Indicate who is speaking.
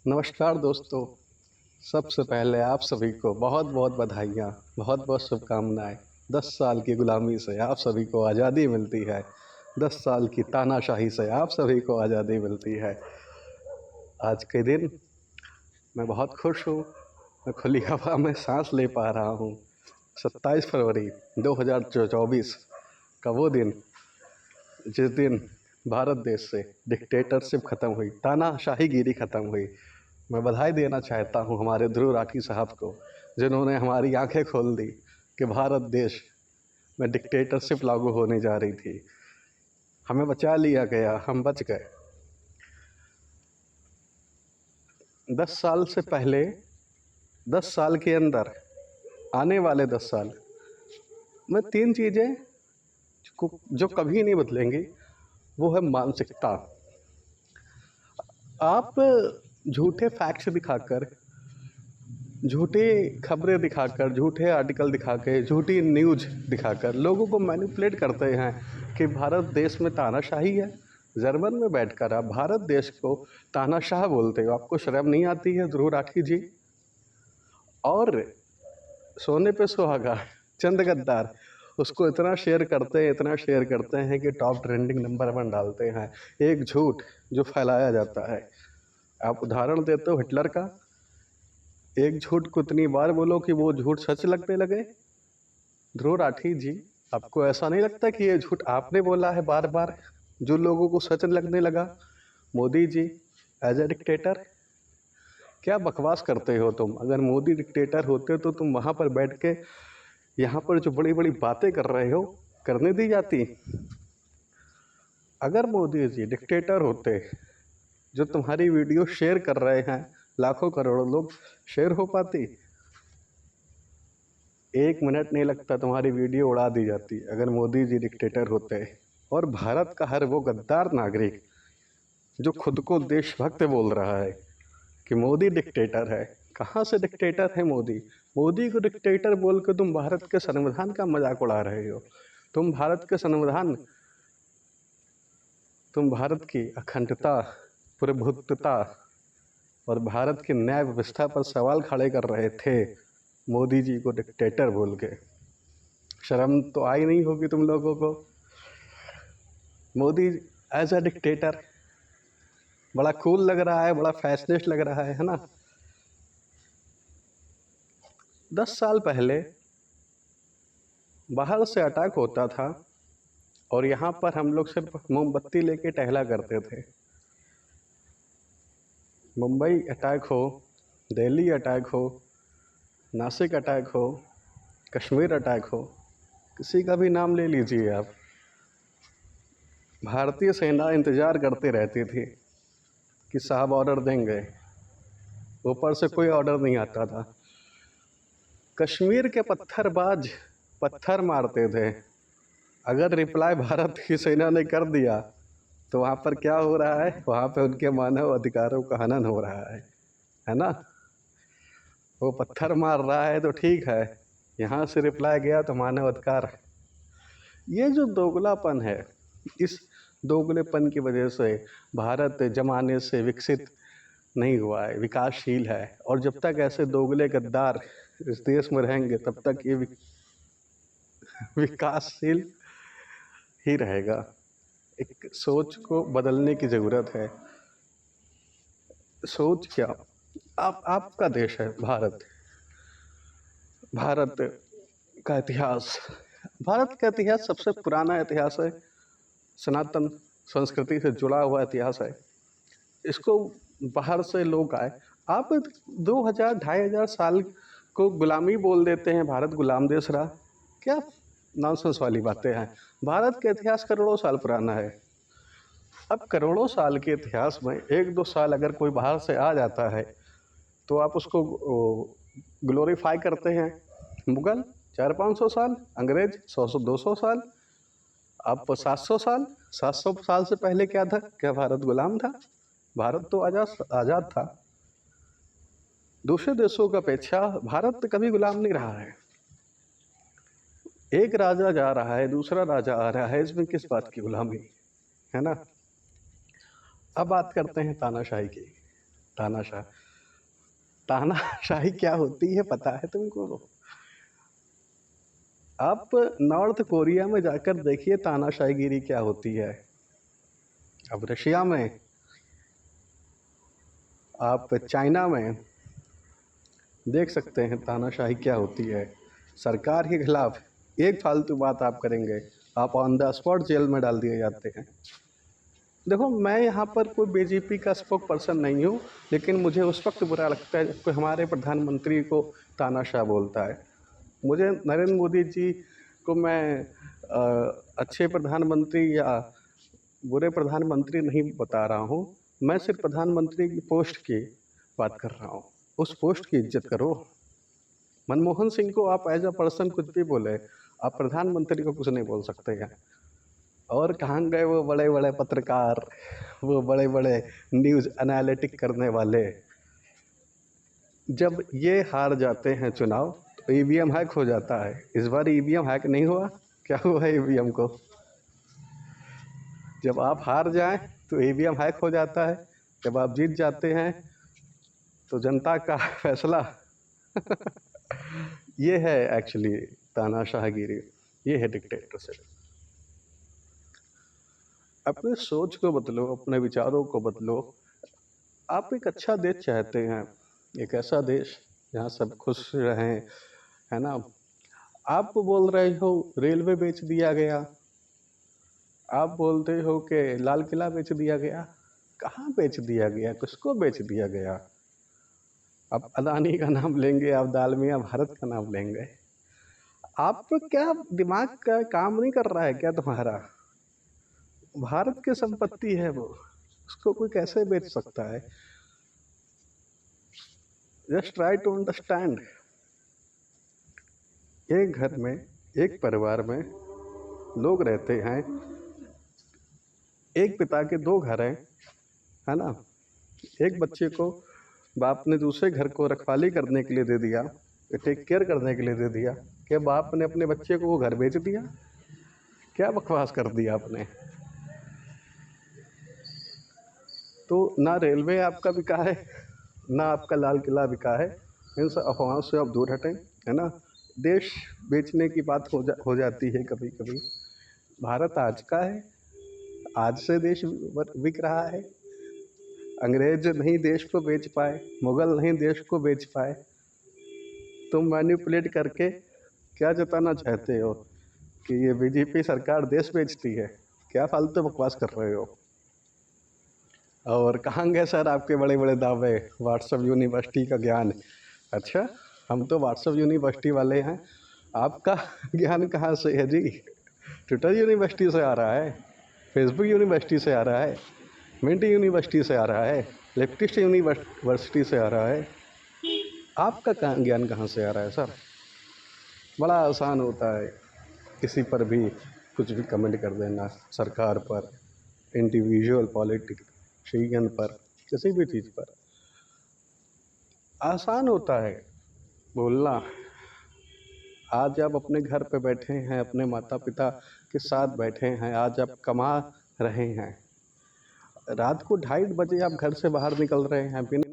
Speaker 1: नमस्कार दोस्तों। सबसे पहले आप सभी को बहुत बहुत बधाइयाँ, बहुत बहुत शुभकामनाएं। 10 साल की गुलामी से आप सभी को आज़ादी मिलती है। 10 साल की तानाशाही से आप सभी को आज़ादी मिलती है। आज के दिन मैं बहुत खुश हूँ। मैं खुली हवा में सांस ले पा रहा हूँ। 27 फरवरी 2024 का वो दिन, जिस दिन भारत देश से डिक्टेटरशिप ख़त्म हुई, तानाशाहीगिरी ख़त्म हुई। मैं बधाई देना चाहता हूँ हमारे ध्रुव राठी साहब को, जिन्होंने हमारी आंखें खोल दी कि भारत देश में डिक्टेटरशिप लागू होने जा रही थी। हमें बचा लिया गया, हम बच गए। 10 साल से पहले, 10 साल के अंदर, आने वाले 10 साल में 3 चीज़ें जो कभी नहीं बदलेंगी, वो है मानसिकता। आप झूठे फैक्ट्स दिखाकर, झूठी खबरें दिखाकर, झूठे आर्टिकल दिखा के, झूठी न्यूज़ दिखाकर लोगों को मैनिपुलेट करते हैं कि भारत देश में तानाशाही है। जर्मन में बैठकर आप भारत देश को तानाशाह बोलते हो। आपको शर्म नहीं आती है ध्रुव राठी जी? और सोने पे सुहागा चंद गद्दार उसको इतना शेयर करते हैं, इतना शेयर करते हैं कि टॉप ट्रेंडिंग नंबर 1 डालते हैं। एक झूठ जो फैलाया जाता है। आप उदाहरण देते हो हिटलर का। एक झूठ को इतनी बार बोलो कि वो झूठ सच लगने लगे। ध्रुव राठी जी, आपको ऐसा नहीं लगता कि ये झूठ आपने बोला है बार बार, जो लोगों को सच लगने लगा? Modi ji as a dictator, क्या बकवास करते हो तुम? अगर मोदी डिक्टेटर होते तो तुम वहाँ पर बैठ के यहाँ पर जो बड़ी बड़ी बातें कर रहे हो करने दी जाती? अगर मोदी जी डिक्टेटर होते, जो तुम्हारी वीडियो शेयर कर रहे हैं लाखों करोड़ों लोग, शेयर हो पाती? 1 मिनट नहीं लगता, तुम्हारी वीडियो उड़ा दी जाती अगर मोदी जी डिक्टेटर होते। और भारत का हर वो गद्दार नागरिक जो खुद को देशभक्त बोल रहा है कि मोदी डिक्टेटर है। कहाँ से डिक्टेटर है मोदी? मोदी को डिक्टेटर बोल के तुम भारत के संविधान का मजाक उड़ा रहे हो। तुम भारत के संविधान, तुम भारत की अखंडता, प्रभुत्वता और भारत की न्याय व्यवस्था पर सवाल खड़े कर रहे थे, मोदी जी को डिक्टेटर बोल के। शर्म तो आई नहीं होगी तुम लोगों को? मोदी एज अ डिक्टेटर बड़ा कूल लग रहा है, बड़ा फैशनेट लग रहा है ना? 10 साल पहले बाहर से अटैक होता था और यहाँ पर हम लोग सिर्फ मोमबत्ती लेके टहला करते थे। मुंबई अटैक हो, दिल्ली अटैक हो, नासिक अटैक हो, कश्मीर अटैक हो, किसी का भी नाम ले लीजिए आप, भारतीय सेना इंतज़ार करती रहती थी कि साहब ऑर्डर देंगे। ऊपर से कोई ऑर्डर नहीं आता था। कश्मीर के पत्थरबाज पत्थर मारते थे। अगर रिप्लाई भारत की सेना ने कर दिया तो वहाँ पर क्या हो रहा है? वहाँ पे उनके मानव अधिकारों का हनन हो रहा है ना? वो पत्थर मार रहा है तो ठीक है, यहाँ से रिप्लाई गया तो मानव अधिकार। ये जो दोगलापन है, इस दोगलेपन की वजह से भारत जमाने से विकसित नहीं हुआ है, विकासशील है। और जब तक ऐसे दोगले गद्दार इस देश में रहेंगे तब तक ये विकासशील ही रहेगा। एक सोच को बदलने की ज़रूरत है। सोच क्या? आपका देश है भारत। भारत का इतिहास, भारत का इतिहास सबसे पुराना इतिहास है, सनातन संस्कृति से जुड़ा हुआ इतिहास है। इसको बाहर से लोग आए, आप 2000 2500 साल को गुलामी बोल देते हैं, भारत गुलाम देश रहा। क्या नॉनसेंस वाली बातें हैं? भारत का इतिहास करोड़ों साल पुराना है। अब करोड़ों साल के इतिहास में 1-2 साल अगर कोई बाहर से आ जाता है तो आप उसको ग्लोरीफाई करते हैं। मुगल 400-500 साल, अंग्रेज 100-200 साल, अब 700 साल। 700 साल से पहले क्या था? क्या भारत गुलाम था? भारत तो आज़ाद था। दूसरे देशों की अपेक्षा भारत कभी गुलाम नहीं रहा है। एक राजा जा रहा है, दूसरा राजा आ रहा है, इसमें किस बात की गुलामी है ना? अब बात करते हैं तानाशाही की। तानाशाह, तानाशाही क्या होती है पता है तुमको? आप नॉर्थ कोरिया में जाकर देखिए तानाशाहीगिरी क्या होती है। अब रशिया में, आप चाइना में देख सकते हैं तानाशाही क्या होती है। सरकार के खिलाफ एक फालतू बात आप करेंगे, आप ऑन द स्पॉट जेल में डाल दिए जाते हैं। देखो, मैं यहाँ पर कोई बीजेपी का स्पोक पर्सन नहीं हूँ, लेकिन मुझे उस वक्त बुरा लगता है जब कोई हमारे प्रधानमंत्री को तानाशाह बोलता है। मुझे नरेंद्र मोदी जी को मैं अच्छे प्रधानमंत्री या बुरे प्रधानमंत्री नहीं बता रहा हूँ, मैं सिर्फ प्रधानमंत्री की पोस्ट की बात कर रहा हूँ। उस पोस्ट की इज्जत करो। मनमोहन सिंह को आप एज अ पर्सन कुछ भी बोले, आप प्रधानमंत्री को कुछ नहीं बोल सकते हैं। और कहाँ गए वो बड़े बड़े पत्रकार, वो बड़े बड़े न्यूज़ एनालिटिक करने वाले? जब ये हार जाते हैं चुनाव तो ईवीएम हैक हो जाता है। इस बार ईवीएम हैक नहीं हुआ, क्या हुआ ईवीएम को? जब आप हार जाएं तो ईवीएम हैक हो जाता है, जब आप जीत जाते हैं तो जनता का फैसला ये है एक्चुअली तानाशाहगिरी, ये है डिक्टेटरशिप। अपने सोच को बदलो, अपने विचारों को बदलो। आप एक अच्छा देश चाहते हैं, एक ऐसा देश जहाँ सब खुश रहें, है ना? आप बोल रहे हो रेलवे बेच दिया गया, आप बोलते हो कि लाल किला बेच दिया गया। कहाँ बेच दिया गया, किसको बेच दिया गया? आप अदानी का नाम लेंगे, आप दालमिया भारत का नाम लेंगे। आप क्या दिमाग का काम नहीं कर रहा है क्या तुम्हारा? भारत की संपत्ति है वो, उसको कोई कैसे बेच सकता है? Just try to understand. एक घर में, एक परिवार में लोग रहते हैं, एक पिता के दो घर हैं, है ना? एक बच्चे को बाप ने दूसरे घर को रखवाली करने के लिए दे दिया, टेक केयर करने के लिए दे दिया। क्या बाप ने अपने बच्चे को वो घर बेच दिया? क्या बकवास कर दिया आपने? तो ना रेलवे आपका बिका है, ना आपका लाल किला बिका है। इन सब अफवाहों से आप दूर हटें, है ना? देश बेचने की बात हो जाती है कभी कभी। भारत आज का है, आज से देश बिक रहा है। अंग्रेज नहीं देश को बेच पाए, मुगल नहीं देश को बेच पाए। तुम मैनिपुलेट करके क्या जताना चाहते हो कि ये बीजेपी सरकार देश बेचती है? क्या फालतू बकवास कर रहे हो? और कहाँ गए सर आपके बड़े बड़े दावे, व्हाट्सएप यूनिवर्सिटी का ज्ञान? अच्छा, हम तो व्हाट्सएप यूनिवर्सिटी वाले हैं, आपका ज्ञान कहाँ से है जी? ट्विटर यूनिवर्सिटी से आ रहा है, फेसबुक यूनिवर्सिटी से आ रहा है, मिंट यूनिवर्सिटी से आ रहा है, लेफ्टिस्ट यूनिवर्सिटी से आ रहा है। आपका ज्ञान कहाँ से आ रहा है सर? बड़ा आसान होता है किसी पर भी कुछ भी कमेंट कर देना, सरकार पर, इंडिविजुअल पॉलिटिशियन पर, किसी भी चीज़ पर आसान होता है बोलना। आज आप अपने घर पे बैठे हैं, अपने माता पिता के साथ बैठे हैं, आज आप कमा रहे हैं, रात को 2:30 बजे आप घर से बाहर निकल रहे हैं बिना